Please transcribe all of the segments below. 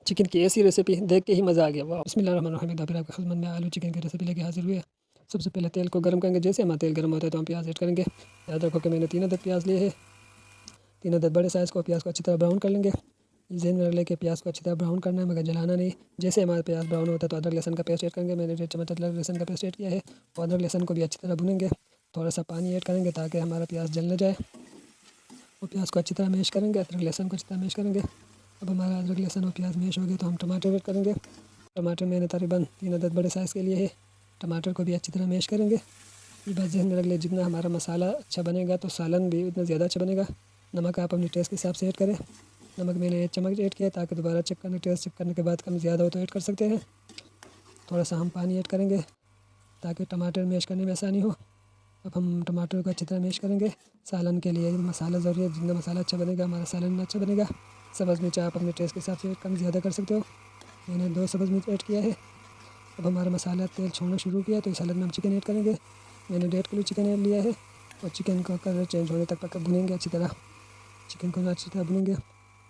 Chicken की ऐसी recipe देख के ही मज़ा आ गया। वाह, बिस्मिल्लाहिर्रहमानिर्रहीम। फिर आपकी खिदमत में आलू चिकन की रेसिपी लेके हाजिर हुए। सबसे पहले तेल को गर्म करेंगे। जैसे हमारा तेल गर्म होता है तो हम प्याज ऐड करेंगे। याद रखो कि मैंने 3 अदद प्याज लिए हैं। 3 अदद बड़े साइज़ को प्याज को अच्छी तरह ब्राउन कर लेंगे। जहन में लेके प्याज को अच्छी तरह ब्राउन करना है, मगर जलाना नहीं। जैसे हमारा प्याज ब्राउन होता है तो अदरक लहसुन का पेस्ट ऐड करेंगे। मैंने 1.5 चम्मच अदरक लहसुन का पेस्ट ऐड किया है और अदरक लहसुन को भी अच्छी तरह भुनेंगे। थोड़ा सा पानी ऐड करेंगे ताकि हमारा प्याज जल न जाए और प्याज को अच्छी तरह मैश करेंगे। अदरक लहसुन को अच्छी तरह मैश करेंगे। अब हमारा अदरक लहसुन और प्याज मैश हो गए तो हम टमाटर ऐड करेंगे। टमाटर मैंने तकरीबन 3 अदद बड़े साइज़ के लिए है। टमाटर को भी अच्छी तरह मैश करेंगे। ये बात ज़हन में रख ले, जितना हमारा मसाला अच्छा बनेगा तो सालन भी उतना ज़्यादा अच्छा बनेगा। नमक आप अपने टेस्ट के हिसाब से ऐड करें। नमक मैंने 1 चम्मच ऐड किया ताकि दोबारा चेक करने टेस्ट चेक करने के बाद कम ज़्यादा हो तो ऐड कर सकते हैं। थोड़ा सा हम पानी ऐड करेंगे ताकि टमाटर मैश करने में आसानी हो। अब हम टमाटर को अच्छी तरह मैश करेंगे। सालन के लिए मसाला ज़रूरी है, जितना मसाला अच्छा बनेगा हमारा सालन अच्छा बनेगा। सब्ज़ मिर्च आप अपने टेस्ट के हिसाब से कम ज़्यादा कर सकते हो। मैंने 2 सब्ज़ मिर्च ऐड किया है। अब हमारा मसाला तेल छोड़ना शुरू किया तो इस हालत में हम चिकन ऐड करेंगे। मैंने 1.5 किलो चिकन ऐड लिया है और चिकन का कलर चेंज होने तक पका भुनेंगे अच्छी तरह। चिकन को अच्छी तरह भुनेंगे।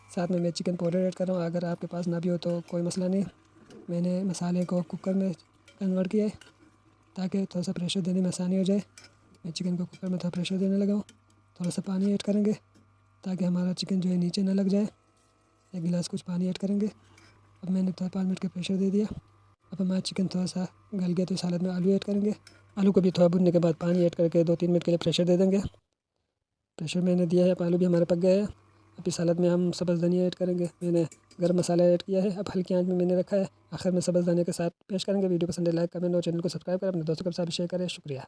साथ में मैं चिकन पाउडर ऐड कर रहा हूँ, अगर आपके पास ना भी हो तो कोई मसला नहीं। मैंने मसाले को कुकर में कन्वर्ट किया है ताकि थोड़ा सा प्रेशर देने में आसानी हो जाए। मैं चिकन को कुकर में थोड़ा प्रेशर देने लगा हूँ। थोड़ा सा पानी ऐड करेंगे ताकि हमारा चिकन जो है नीचे ना लग जाए। 1 गिलास कुछ पानी ऐड करेंगे। अब मैंने थोड़ा 5 मिनट का प्रेशर दे दिया। अब हमारा चिकन थोड़ा सा गल गया तो इस हालत में आलू ऐड करेंगे। आलू को भी थोड़ा भुनने के बाद पानी ऐड करके 2-3 मिनट के लिए प्रेशर दे देंगे। प्रेशर मैंने दिया है, अब आलू भी हमारा पक गया है। अब इस हालत में हम सब्ज़ धनिया ऐड करेंगे। मैंने गरम मसाला ऐड किया है, अब हल्की आंच में मैंने रखा है। आखिर में सब्ज़ धनिया के साथ पेश करेंगे। वीडियो पसंद है लाइक कमेंट और चैनल को सब्सक्राइब करें। अपने दोस्तों के साथ शेयर करें। शुक्रिया।